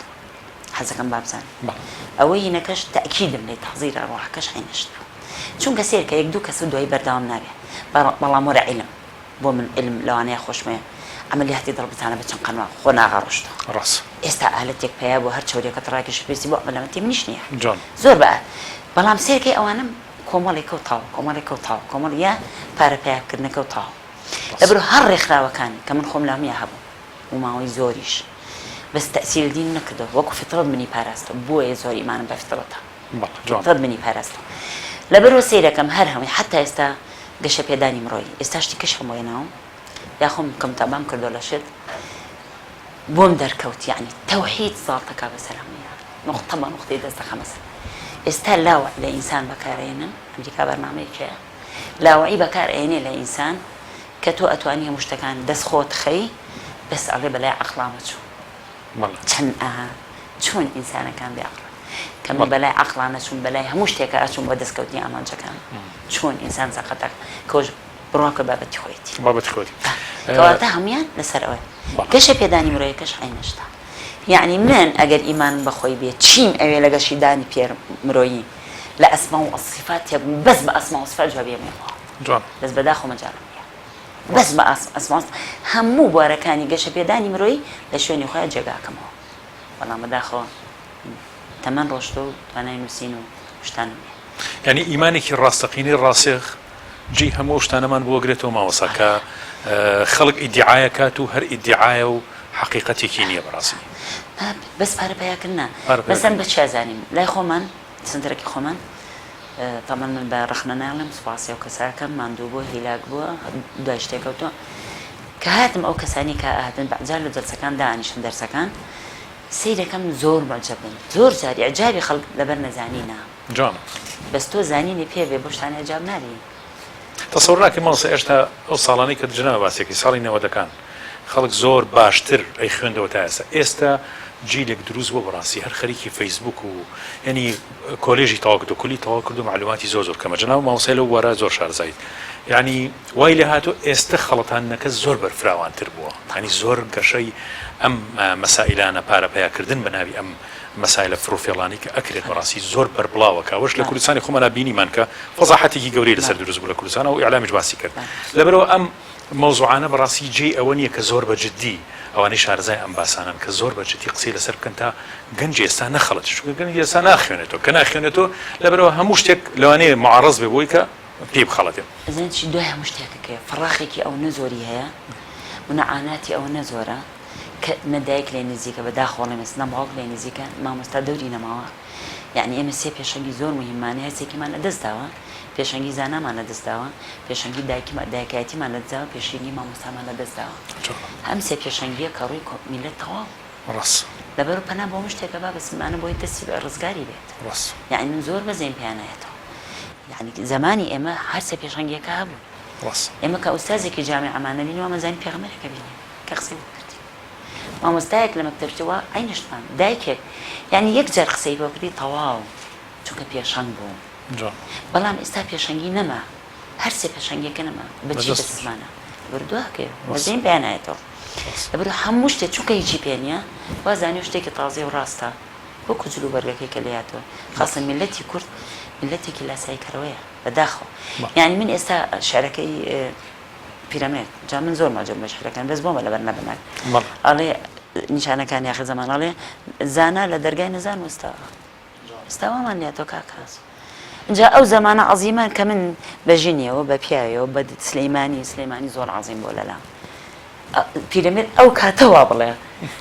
حەزەکەم بابزان بەڵێ. ئەوەی هینەکەش تەکیدم لێ تەحزیرە ڕۆحەکەش عینەشت چونکە سێرکە یەک دوو کەس دوای بەردەوام نابێ بەڵام وەرە عیلم بۆ من علم لەوانەیە خۆشمەیە عملیاتی دڵبتانە بە چەند قەنوا خۆ ناغەڕۆشتەوە ڕاست. ئێستا ئالەتێک پیا بۆ هەر چۆرێکە ڕاکەش پێسی بۆ عملەمەتی منیش نییە جوان. زۆر بە بەڵام سێرکەی ئەوانم کۆمەڵی کەوتاوە کۆمەڵی کەوتاوە کۆمەڵ یا پارە پیاکردنە کەوتاوە لەبەر هەر ڕێکخراوەکانی کە من خۆم لامیە هەبوو و ماوەی زۆریش بەس تەسیل دین نەکردەوە وەکو فطرت منی پاراستە بۆیە زۆر ئیمانم بە فطرەتە بەڵێ. جوان. فطرت منی پاراستە لەبەرەوە سەیرەکەم هەر هەمووی حتا ئێستا گەشە پێدانی مرۆی ئێستا شتی کەش هەمووی ناوم یا خۆم کەم تابام کردو لە شت بۆم دەرکەوت یعنی تەوحید زاڵتەکە بەسەر هەموویە نقطە بە نقطەی دەست دەخەمە سەر ئێستا لاوە لە ئینسان بەکارێنن ئەمریکا بەرنامەیەکەیە لاوەعی بەکارئێنێ لە ئینسان کە تۆ ئەتوانی هەموو شتەکان دەست خۆت خەی بەس ئەڵێ بەلای عەقڵامە چوو بەڵێ. چەند چۆن ئینسانەکان بێعقڵن کە من بەلای عەقڵانە چوون بەلای هەموو شتێکە ئەچوون بۆ دەستکەوتنی ئامانجەکان چۆن ئینسان زەقەتەک کۆش بڕۆکە بابەتی خۆیەتی بابەتی خۆتی. کەواتە هەمویان لەسەر ئەوە گەشە پێدانی مرۆیەکەش عینەشتا یعنی من ئەگەر ئیمان بەخۆی بێت چیم ئەوێ لە گەشی دانی پێر مرۆیی لە ئەسما و ئەصیفات تێبم بەس بە ئەسما و صفات جوابێمەوە جوان. بەس بەداخۆ مەجاڵم بەس بە ئەسما هەموو بوارەکانی گەشە پێدانی مرۆیی لە شوێنی خۆیان جێگاکەمەوە بەڵام بەداخۆ تەمەەن ڕۆشتە و توانای نووسین و شتانم یعنی ئیمانێکی ڕاستەقینی ڕاستێخ جی هەموو شتانەمان بۆگرێتەوە ماوەسا کە خەڵک ئیدعایە کات و هەر ئیدعایە و حقیقەتێکی نییە بەڕاستی بەس پارە پیاکردنا بەسەر بە چازانیم لای خۆمان سنتەرەکی خۆمان تەمەەن من بە ڕخنە ناڵێم سوپاسی ئەو کەساکەم ماندوو بووە هیلاک بووە دوای شتێکەوتۆ کە هاتم ئەو کەسانی کە هاتن بەجار لە دەرسەکان دانیشتن دەرسەکان سیرەکەم زۆر مەعجەبن زۆر جاری ئەعجابی خەڵک لەبەر نەزانینە جوان. بەس تۆ زانینی پێ بێ بۆ شتانی ئەعجاب ناری تەسەوڕ ناکەی ماڵسە ئێشتا ئەو ساڵانەی کە جنەوە باسێکی ساڵی نەوەدەکان خەڵک زۆر باشتر ئەی خوێندەوە تا ئێستا جیلێک دروست بۆ بەڕاستی هەر خەریکی فەیسبوک و ینی کۆلێژی تەواو کرد و کولی تەواو کرد و معلوماتی زۆر کەمە جناو ماوسای لەو وەرە زۆر شارزایت یعنی وای لە هاتۆ ئێستا خەڵەتانەکە زۆر بەرفراوانتر بووە ینی زۆر گەشەی ئەم مەسائلانە پارە پیاکردن بە ناوی ئەم مەسایلە فرۆفێڵانی کە ئەکرێت بەڕاستی زۆر بەربڵاوە کاوەش لە کوردستانی خۆمەلا بینیمان کە فەزاحەتێکی گەورەی لەسەر دروست بوو لە کوردستانە و ئیعلامیش باسی کرد لەبەرەوە ئەم مەوزوعانە بەڕاستی جێی ئەوە نییە کە زۆر بەجددی ئەوانەی شارزای ئەم باسانن کە زۆر بەجددی قسەی لەسەر بکەن تا گەنج ئێستا نەخەڵەت چونکە گەنج ئێستا ناخوێنێتەوە کە ناخوێنێتەوە لەبەرەوە هەموو شتێک لەوانەیە معارەز بێ بۆی کە پێ بخەڵەتێ زێنی دوای هەموو شتێکەکە فڕاخێکی ئەو نەزۆری هەیە منعاناتی ئەو نەزۆرە کە نەدایک لێ نزیکە بەداخۆڵێ مەس نەماوەک لێ نزیکە مامۆستا دەوری نەماوە یعنی ئێمە سێ پێشەنگی زۆر مهمانە هەرسێکیمان لەدەستداوە پێشەنگی زانامان لەدەستداوە پێشەنگی دایکایەتیمان لەدەستداوە پێشینگی مامۆستامان لەدەستداوە ئەم سێ پێشەنگیە کە ڕووی میلەت تەواو ڕاست لەبەر پەنا بۆ شتێکە با بەسمانە بۆی دەستی بە ڕزگاری بێت یعنی من زۆر بەزێن پێیانایەتەوە یعنی زمانی ئێمە هەر سێ پێشەنگیەکە هەبوو ئێمە کە ئوستازێکی جامعەمانە بینی وامەزانی پێغەمبەرەکە بینی کە قسەی بکردی مامۆستایەک لە مەکتەبەوە عینشتمان دایکێک یعنی یەک جار قسەی بۆ کردی تەواو چونکە پێشەنگ بوو بەڵام ئێستا پێشەنگی نەما هەر سێ پێشەنگیەکە نەما بەچی دەستمانە بردوواکێ وەزین پێیانایەتەوە لەبەر هەموو شتێک چونکە هیچی پێ نییە وازانی شتێکی تازە و ڕاستە وەکو جلو بەرگەکەی کە لێهاتەوە خاصن میلەتی کورد میلەتێکی لاسایکەرەوەیە بەداخەوە یعنی من ئێستا شارەکەی پیرەمێرد جا من زۆر مەعجەب بە شعرەکان بەس بۆمە لەبەر نەبناک ئەڵێ نیشانەکانی آخر زەمان ئەڵێ زانا لە دەرگای نەزان و ئێستاوامان لێتەوە کاکاس جا ئەو زەمانە عەزیمان کە من بەژینیەوە بە پیاوەوە بە سلەیمانی زۆر عەزیم بۆ لەلا پیرەمێرد ئەو کاتەوە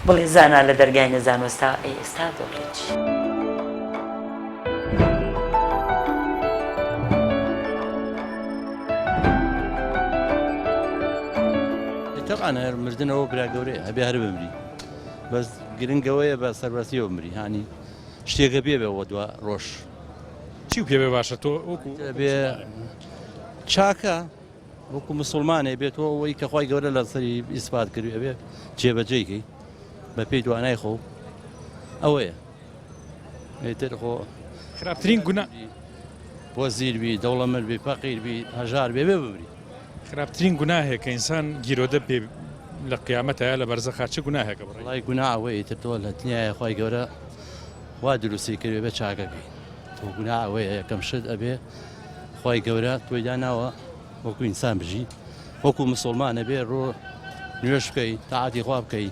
بڵێ زانا لە دەرگای نەزان وەستا ئێستا دۆڕێکی طبعا هەر مردنەوە برا گەورەیە هەبێ هەر بمری بەس گرنگەوەیە بە سەرباسیەوە بمری هانی شتێکە بێ بێەوە دوا ڕۆژ چی و پێ بێ باشە تۆ بێ چاکە وەکو مسلمانێ بێتەوە ئەوەی کە خی گەورە لە سەری ئیسپات کردو ئەبێ جێبەجێیکەی بە پێی دوانای خۆ ئەوەیە تر خۆ خراپترین گونا بۆ زیربی دەوڵەمەندبی پەقیربی هەژار بێ بمری خراپترین گوناهەیە کە ئینسان گیرۆدە پێ لە قیامەتەیە لە بەرزەخا چه گوناهەکە بڕێ وڵای گونا ئەوەی تر تۆ لە دنیایە خی گەورە وا دروستی کردێ بێ چاکەکەی تۆ گونا ئەوەیە یەکەم شت ئەبێ خی گەورە تۆی داناوە وەکو ئینسان بژی وەکو مسلمانە بێ ڕۆ نوێش بکەی تاعاتی خوا بکەی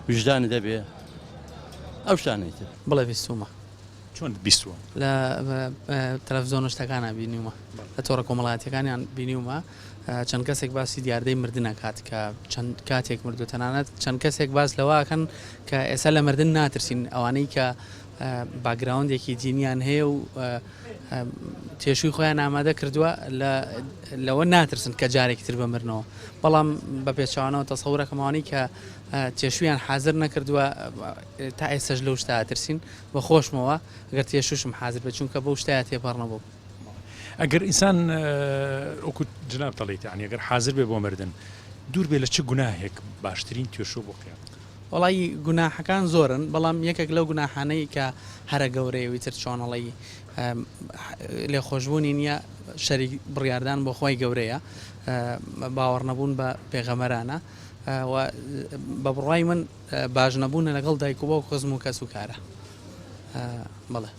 وجدانە دەبێ ئەو شتانەیتر بڵێ بیستومە چۆن بیستووە لە تەلەڤیزۆن شتەکانە بینیومە لە تۆڕە کۆمەڵایەتیەکانیان بینیومە چەند کەسێک باسی دیاردەی مردن ناکات کە چەند کاتێک مردو تەنانەت چەند کەسێک باس لەواکەن کە ئێستا لە مردن ناترسین ئەوانەی کە باگراوندێکی دینیان هەیە و تێشوی خۆیان ئامادە کردووە لەوە ناترسن کە جارێکی تر بمرنەوە بەڵام بە پێچوانەوە تەسەورەکەمەوانی کە تێشویان حازر نەکردووە تا ئێسەش لەو شتا ترسین بە خۆشمەوە ئەگەر تێشوشم حازر بە چونکە بەو شتایە تێپەڕ نەبوو ئەگەر ئینسان ئەوکو جناب دەڵێت ینی ئەگەر حازر بێ بۆ مردن دوور بێ لە چه گوناهێک باشترین توێشۆ بۆ قیامەت وڵی گوناحەکان زۆرن بەڵام یەکێک لەو گوناحانەی کە هەرە گەورەیەوی تر چۆنەڵی لێخۆشببوونی نییە شەریک بڕیاردان بۆ خۆی گەورەیە باوەڕ نەبوون بە پێغەمەرانە بە بڕای من باش نەبوونە لەگەڵ دایک و بۆ خزم و کەس و کارە بڵێ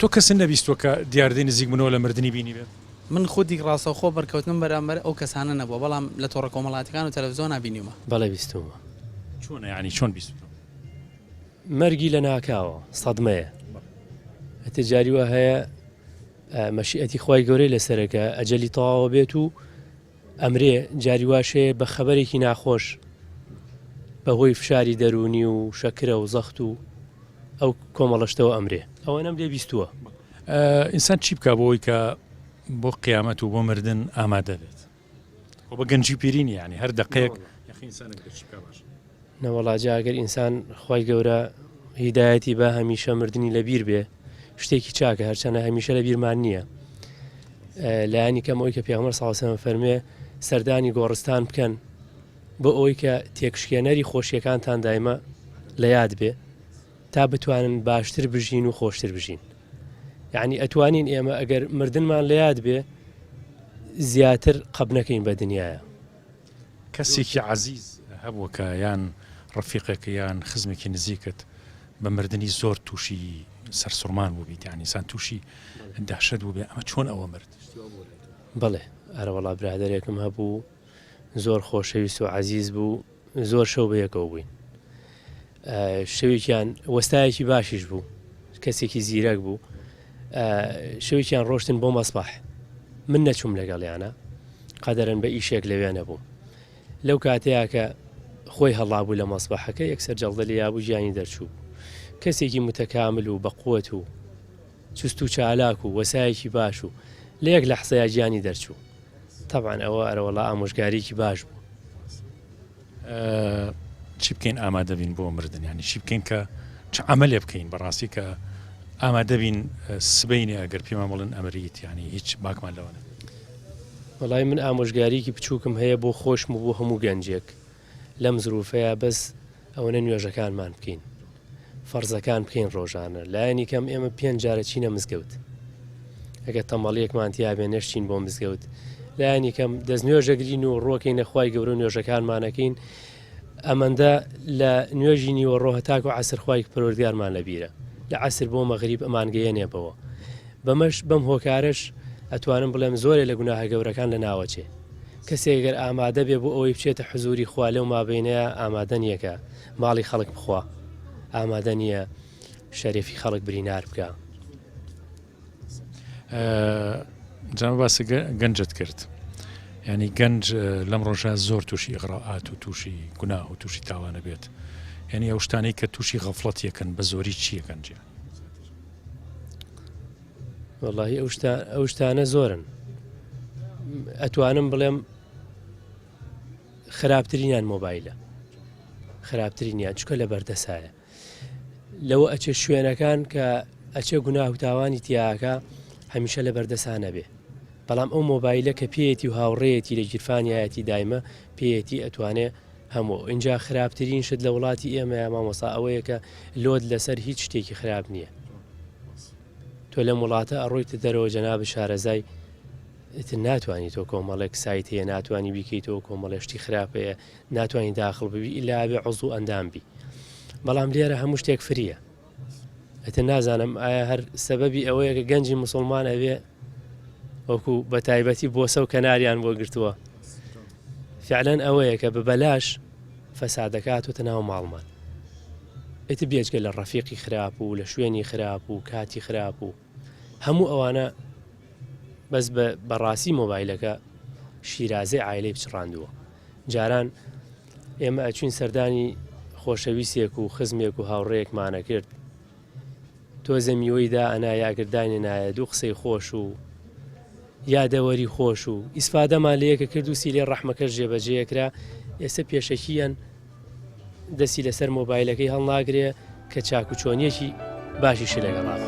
تۆ کەس نەبیستوە کە دیاردەی نزیک منەوە لە مردنی بینی بێت من خودی ڕاستەوخۆ بەرکەوتنم بەرامبەر ئەو کەسانە نەبووە بەڵام لە تۆڕە کۆمەڵاتەکان و تەلەڤیزۆن بینیومە بەڵێ بیستومە چۆنە ینی چۆن بیست مەرگی لە ناکاوە سەدمەیە هەتە جاریوە هەیە مەشیئەتی خی گەورەی لەسەرەکە ئەجەلی تەواوە بێت و ئەمرێ جاریواشەیە بە خەبەرێکی ناخۆش بەهۆی فشاری دەرونی و شەکرە و زەخت و ئەو کۆمەڵەشتەوە ئەمرێ ئەوە نەم لێ بیستووە ئینسان چی بکە بۆی کە بۆ قیامەت و بۆ مردن ئامادە بێت بە گەنجی پیرینی ینی هەر دقەیەک نەوەڵاجا ئەگەر ئینسان خی گەورە هیدایەتی بە هەمیشە مردنی لەبیر بێ شتێکی چاکە هەرچەنە هەمیشە لە بیرمان نییە لایانی کەم ئەوی کە پێغەمبەر صلی الله علیه و سلم فەرمێ سەردانی گۆڕستان بکەن بۆ ئەوی کە تێکشکێنەری خۆشیەکانتان دایمە لە یاد بێ تا بتوانن باشتر بژین و خۆشتر بژین یعنی ئەتوانین ئێمە ئەگەر مردنمان لە یاد بێ زیاتر قەب نەکەین بە دنیاە کەسێکی عەزیز هەبووە کە یان ڕەفیقێکە یان خزمێکی نزیکت بە مردنی زۆر تووشی سەرسوڕمان بوو بیت ینی ئینسان تووشی دەهشەت بوو بێ ئەمە چۆن ئەوە مرد بڵێ ئەرەوەڵا برادەرێکم هەبوو زۆر خۆشەویست و عەزیز بوو زۆر شەو بەیەکەوە بووین شەوێکیان وەستایەکی باشیش بوو کەسێکی زیرەک بوو شەوێکیان ڕۆشتن بۆ مەسبەح من نەچووم لەگەڵیانە قەدەرەن بە ئیشێک لەوێ نەبوو لەو کاتەیە کە خۆی هەڵابوو لە مەسبەحەکە یەکسەر جەڵدە لە یابوو ژیانی دەرچوو کەسێکی متەکامل و بەقووەت و چست و چالاک و وەسایەکی باش و لە یەک لەحزەیە ژیانی دەرچوو تەبعاً ئەوە ئەرەوەڵا ئامۆژگاریکی باش بوو چی بکەین ئامادە بین بۆ مردن ینی چی بکەین کە چ عەمەلێ بکەین بەڕاستی کە ئامادە بین سبەینێ ئەگەر پێمان بڵن ئەمریت ینی هیچ باکمان لەوە وەڵای من ئامۆژگاریکی بچووکم هەیە بۆ خۆشم و بۆ هەموو گەنجێک لەم زروفەیە بەس ئەوەنە نوێژەکانمان بکەین فەرزەکان بکەین ڕۆژانە لایەنی کەم ئێمە 5 جارە چینە مزگەوت ئەگە تەمەڵیەکمان تیابێ نەشتین بۆ مزگەوت لایەنی کەم دەستنوێژەگرین و ڕۆکەینە خوای گەورە و نوێژەکانمانەکەین ئەمەندە لە نوێژی نیوەڕۆ هەتاکو و عەسر خوای پەروەردگارمان لەبیرە لە عەسر بۆ مەغریب ئەمان گەیەنێبەوە بەمەش بەم هۆکارش ئەتوانم بڵێم زۆرێ لە گوناهە گەورەکان لە ناوەچێ کەسێک گەر ئامادە بێ بۆ ئەوەی بچێتە حزوری خوا لەو مابینەیە ئامادە نییەکە ماڵی خەڵک بخوا ئامادە نییە شەریفی خەڵک برینار بکە جامە باسی گەنجت کرد ینی گەنج لەم ڕۆژە زۆر تووشی ئغراعات و تووشی گوناه و تووشی تاوانە بێت ینی ئەو شتانەی کە تووشی غەفڵەت یەکەن بە زۆری چییە گەنجە والله ئەو شتانە زۆرن ئەتوانم بڵێم خراپترینیان مۆبایلە خراپترینیان چکە لە بەردەسایە لەوە ئەچێ شوێنەکان کە ئەچێ گوناه و تاوانی تیاکە هەمیشە لە بەردەسانە بێ بەڵام ئەو مۆبایلە کە پێیەتی و هاوڕێیەتی لە گیرفانیایەتی دایمە پێیەتی ئەتوانێ هەموو اینجا خراپترین شت لە وڵاتی ئێمە مامۆسا ئەوەیە کە لۆت لەسەر هیچ شتێکی خراپ نییە تۆ لەم وڵاتە ئەڕۆیتە دەرەوە جەناب شارەزای ناتوانانی تۆ کۆمەڵێک سایت هەیە ناتوانانی بیکەیتەوە کۆمەڵێشتی خراپەیە ناتوانانی داخڵ ببی ئیلابێ عوزوو ئەندام بی بەڵام لێرە هەموو شتێک فریە ئەتە نازانم ئایا هەر سەبەبی ئەوەیە کە گەنجی مسلمان ئەوێ وەکو بە تایبەتی بۆسە و کەناریان بۆ گرتووە فعلەن ئەوەیە کە بەبەلاش فەسادەکاتوتە ناو ماڵمان ئێتە بێجگە لە ڕەفیقی خراپ و لە شوێنی خراپ و کاتی خراپ و هەموو ئەوانە بەس بەڕاستی مۆبایلەکە شیرازەی عایلەی بچڕاندووە جاران ئێمە ئەچوین سەردانی خۆشەویستێک و خزمێک و هاوڕێیەکمانە کرد تۆ زەمیوەیدا ئەنا یاگردانی نایە دوو قسەی خۆش و یادەوەری خۆش و ئیسفادەمان لەیەکە کرد و سیلێ ڕەحمەکەش جێبەجێکرا ئێستا پێشەکیان دەستی لەسەر مۆبایلەکەی هەڵناگرێ کە چاک و چۆنیەکی باشیش لەگەڵا